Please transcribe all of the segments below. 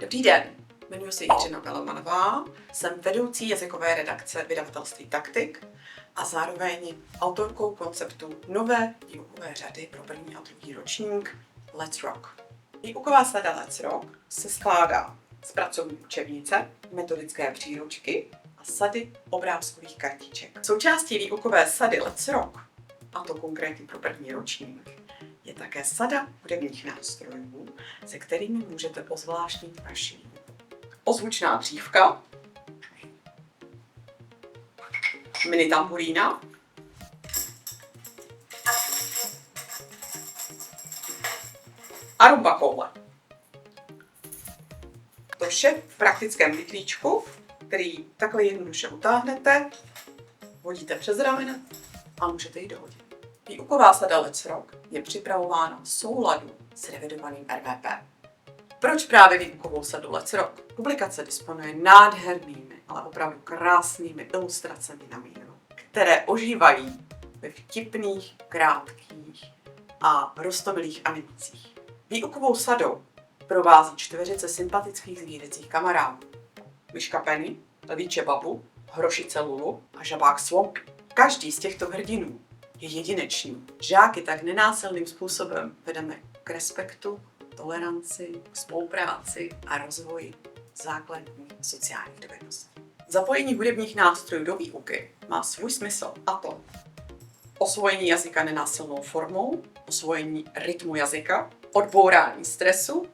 Dobrý den, jmenuji se Jiřina Galamanová, jsem vedoucí jazykové redakce vydavatelství Taktik a zároveň autorkou konceptu nové výukové řady pro první a druhý ročník Let's Rock. Výuková sada Let's Rock se skládá z pracovní učebnice, metodické příručky a sady obrázkových kartiček. Součástí výukové sady Let's Rock, a to konkrétně pro první ročník, je také sada hudebních nástrojů, se kterými můžete ozvláštnit vaši výuku. Ozvučná dřívka, mini tamburína, a rumba koule. To vše v praktickém pytlíčku, který takhle jednoduše utáhnete, hodíte přes ramena a můžete ji dohodit. Výuková sada Let's Rock je připravována v souladu s revidovaným RVP. Proč právě výukovou sadu Let's Rock? Publikace disponuje nádhernými, ale opravdu krásnými ilustracemi na míru, které ožívají ve vtipných, krátkých a roztomilých animacích. Výukovou sadou provází čtveřice sympatických zvířecích kamarádů. Myška Penny, lvíče Babu, hrošice Lulu a žabák Swampy. Každý z těchto hrdinů je jedinečný. Žáky tak nenásilným způsobem vedeme k respektu, toleranci, spolupráci a rozvoji základních sociálních dovedností. Zapojení hudebních nástrojů do výuky má svůj smysl, a to osvojení jazyka nenásilnou formou, osvojení rytmu jazyka, odbourání stresu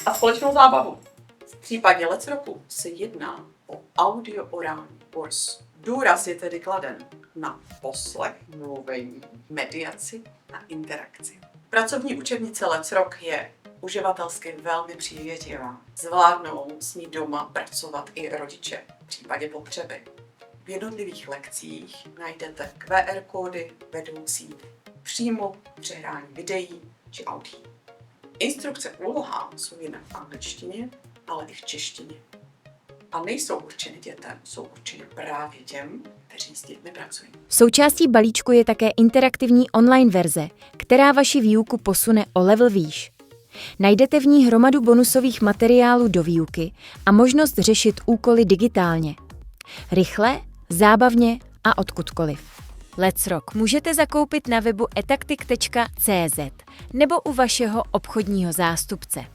a společnou zábavu. V případě Let's Rocku se jedná o audio-orální kurz. Důraz je tedy kladen na poslech, mluvení, mediaci a interakci. Pracovní učebnice Let's Rock je uživatelsky velmi přívětivá. Zvládnou s ní doma pracovat i rodiče v případě potřeby. V jednotlivých lekcích najdete QR kódy vedoucí přímo k přehrání videí či audií. Instrukce k úlohám jsou jinak v angličtině, ale i v češtině. A nejsou určeny dětem, jsou určeny právě těm, kteří s dětmi pracují. Součástí balíčku je také interaktivní online verze, která vaši výuku posune o level výš. Najdete v ní hromadu bonusových materiálů do výuky a možnost řešit úkoly digitálně. Rychle, zábavně a odkudkoliv. Let's Rock můžete zakoupit na webu etaktik.cz nebo u vašeho obchodního zástupce.